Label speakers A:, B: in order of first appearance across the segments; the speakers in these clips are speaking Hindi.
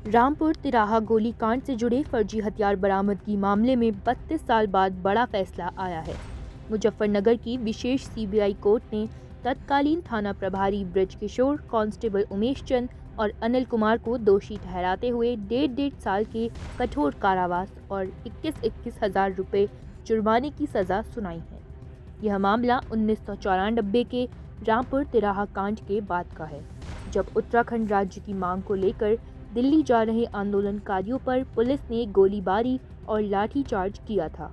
A: रामपुर तिराहा गोलीकांड से जुड़े फर्जी हथियार बरामदगी मामले में 32 साल बाद बड़ा फैसला आया है। मुजफ्फरनगर की विशेष सीबीआई कोर्ट ने तत्कालीन थाना प्रभारी ब्रज किशोर, कांस्टेबल उमेश चंद और अनिल कुमार को दोषी ठहराते हुए 1.5 साल के कठोर कारावास और 21-21 हजार रुपये जुर्माने की सज़ा सुनाई है। यह मामला 1994 के रामपुर तिराहा कांड के बाद का है, जब उत्तराखंड राज्य की मांग को लेकर दिल्ली जा रहे आंदोलनकारियों पर पुलिस ने गोलीबारी और लाठीचार्ज किया था।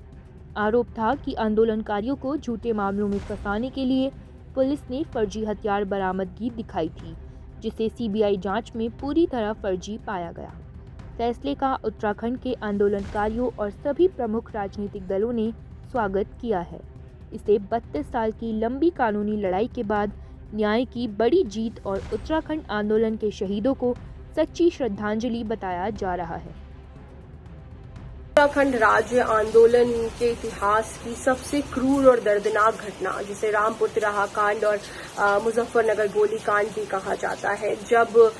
A: आरोप था कि आंदोलनकारियों को झूठे मामलों में फंसाने के लिए पुलिस ने फर्जी हथियार बरामदगी दिखाई थी, जिसे सीबीआई जांच में पूरी तरह फर्जी पाया गया। फैसले का उत्तराखंड के आंदोलनकारियों और सभी प्रमुख राजनीतिक दलों ने स्वागत किया है। इसे 32 साल की लंबी कानूनी लड़ाई के बाद न्याय की बड़ी जीत और उत्तराखंड आंदोलन के शहीदों को सच्ची श्रद्धांजलि बताया जा रहा है।
B: उत्तराखंड राज्य आंदोलन के इतिहास की सबसे क्रूर और दर्दनाक घटना, जिसे रामपुर तिराहा कांड और मुजफ्फरनगर गोलीकांड भी कहा जाता है, जब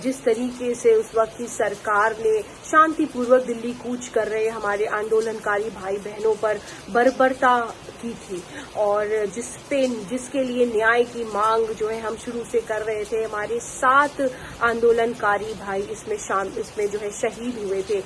B: जिस तरीके से उस वक्त की सरकार ने शांतिपूर्वक दिल्ली कूच कर रहे हमारे आंदोलनकारी भाई बहनों पर बर्बरता की थी और जिसके लिए न्याय की मांग जो है हम शुरू से कर रहे थे। हमारे 7 आंदोलनकारी भाई इसमें जो है शहीद हुए थे।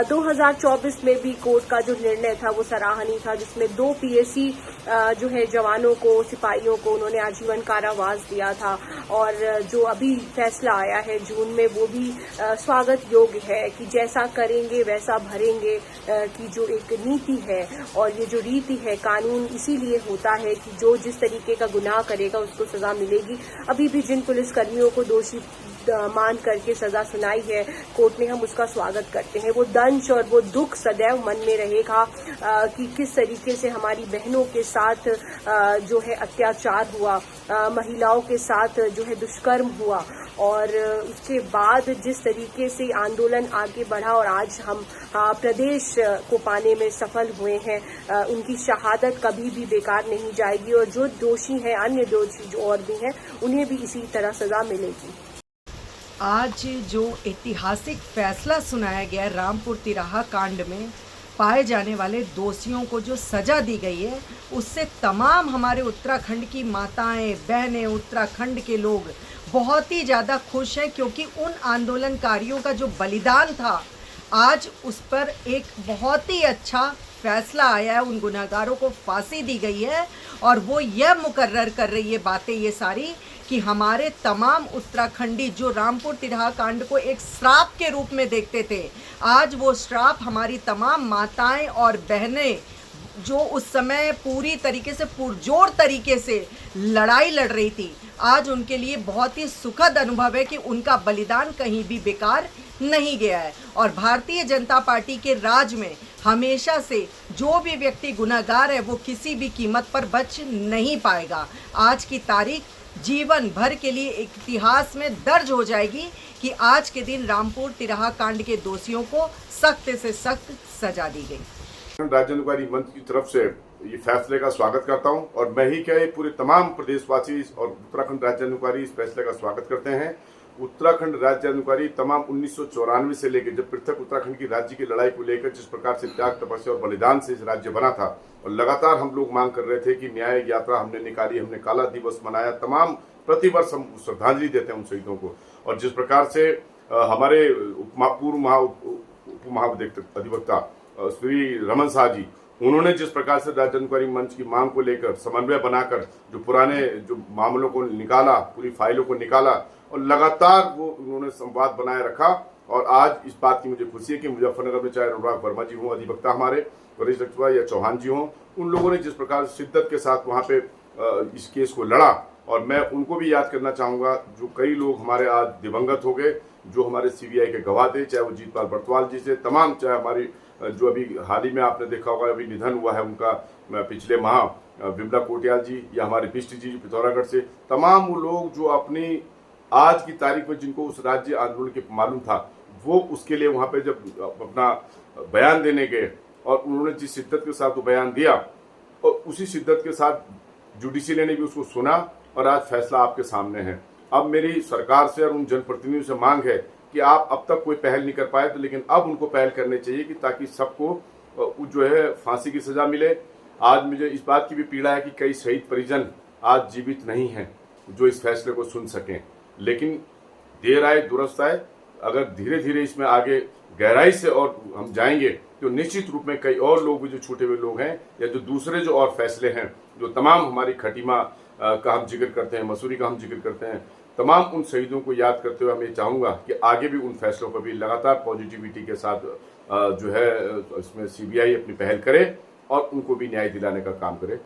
B: 2024 में भी कोर्ट का जो निर्णय था वो सराहनीय था, जिसमें 2 पीएसी जो है जवानों को, सिपाहियों को उन्होंने आजीवन कारावास दिया था और जो अभी फैसला आया है जून में, वो भी स्वागत योग्य है कि जैसा करेंगे वैसा भरेंगे की जो एक नीति है और ये जो रीति है, कानून इसीलिए होता है कि जो जिस तरीके का गुनाह करेगा उसको सजा मिलेगी। अभी भी जिन पुलिसकर्मियों को दोषी मान करके सजा सुनाई है कोर्ट ने, हम उसका स्वागत करते हैं। वो दंश और वो दुख सदैव मन में रहेगा कि किस तरीके से हमारी बहनों के साथ जो है अत्याचार हुआ, महिलाओं के साथ जो है दुष्कर्म हुआ और उसके बाद जिस तरीके से आंदोलन आगे बढ़ा और आज हम प्रदेश को पाने में सफल हुए हैं। उनकी शहादत कभी भी बेकार नहीं जाएगी और जो दोषी हैं, अन्य दोषी जो और भी हैं, उन्हें भी इसी तरह सजा मिलेगी।
C: आज जो ऐतिहासिक फैसला सुनाया गया रामपुर तिराहा कांड में पाए जाने वाले दोषियों को जो सज़ा दी गई है, उससे तमाम हमारे उत्तराखंड की माताएं, बहनें, उत्तराखंड के लोग बहुत ही ज़्यादा खुश हैं, क्योंकि उन आंदोलनकारियों का जो बलिदान था, आज उस पर एक बहुत ही अच्छा फैसला आया है। उन गुनहगारों को फांसी दी गई है और वो यह मुकर्रर कर रही है बातें ये सारी कि हमारे तमाम उत्तराखंडी जो रामपुर तिराहा कांड को एक श्राप के रूप में देखते थे, आज वो श्राप हमारी तमाम माताएं और बहनें जो उस समय पूरी तरीके से पुरजोर तरीके से लड़ाई लड़ रही थी, आज उनके लिए बहुत ही सुखद अनुभव है कि उनका बलिदान कहीं भी बेकार नहीं गया है। और भारतीय जनता पार्टी के राज में हमेशा से जो भी व्यक्ति गुनहगार है वो किसी भी कीमत पर बच नहीं पाएगा। आज की तारीख जीवन भर के लिए इतिहास में दर्ज हो जाएगी कि आज के दिन रामपुर तिराहा कांड के दोषियों को सख्त से सख्त सजा दी गई।
D: राज्य अनुकारी मंच की तरफ से ये फैसले का स्वागत करता हूं और मैं ही क्या, पूरे तमाम प्रदेशवासी और उत्तराखंड राज्य अनुकारी इस फैसले का स्वागत करते हैं। उत्तराखंड राज्य अनुकारी तमाम 1994 से लेकर जब पृथक उत्तराखंड की राज्य की लड़ाई को लेकर जिस प्रकार से त्याग, तपस्या और बलिदान से इस राज्य बना था और लगातार हम लोग मांग कर रहे थे कि न्याय यात्रा हमने निकाली, हमने काला दिवस मनाया, तमाम प्रतिवर्ष हम श्रद्धांजलि देते हैं उन शहीदों को। और जिस प्रकार से हमारे पूर्व उप महाधिवक्ता श्री रमन शाह जी, उन्होंने जिस प्रकार से राज्य अनुकारी मंच की मांग को लेकर समन्वय बनाकर जो पुराने जो मामलों को निकाला, पूरी फाइलों को निकाला और लगातार वो उन्होंने संवाद बनाए रखा। और आज इस बात की मुझे खुशी है कि मुजफ्फरनगर में चाहे अनुराग वर्मा जी हों, अधिवक्ता हमारे वरिष्ठ या चौहान जी हों, उन लोगों ने जिस प्रकार शिद्दत के साथ वहाँ पे इस केस को लड़ा। और मैं उनको भी याद करना चाहूँगा जो कई लोग हमारे आज दिवंगत हो गए, जो हमारे सीबीआई के गवाह थे, चाहे वो जीतपाल बर्तवाल जी से, तमाम, चाहे हमारी जो अभी हाल ही में आपने देखा होगा अभी निधन हुआ है उनका पिछले माह, विमला कोटियाल जी, या हमारे बिष्ट जी पिथौरागढ़ से, तमाम वो लोग जो अपनी आज की तारीख में जिनको उस राज्य आंदोलन के मालूम था, वो उसके लिए वहाँ पे जब अपना बयान देने गए और उन्होंने जिस शिद्दत के साथ वो बयान दिया और उसी शिद्दत के साथ जुडिशरी ने भी उसको सुना और आज फैसला आपके सामने है। अब मेरी सरकार से और उन जनप्रतिनिधियों से मांग है कि आप अब तक कोई पहल नहीं कर पाए, तो लेकिन अब उनको पहल करनी चाहिए कि ताकि सबको जो है फांसी की सजा मिले। आज मुझे इस बात की भी पीड़ा है कि कई शहीद परिजन आज जीवित नहीं हैं जो इस फैसले को सुन सकें, लेकिन देर आए दुरुस्त आए। अगर धीरे धीरे इसमें आगे गहराई से और हम जाएंगे तो निश्चित रूप में कई और लोग जो छूटे हुए लोग हैं या जो दूसरे जो और फैसले हैं, जो तमाम हमारी खटीमा का हम जिक्र करते हैं, मसूरी का हम जिक्र करते हैं, तमाम उन शहीदों को याद करते हुए मैं चाहूँगा कि आगे भी उन फैसलों पर भी लगातार पॉजिटिविटी के साथ जो है इसमें CBI अपनी पहल करे और उनको भी न्याय दिलाने का काम करे।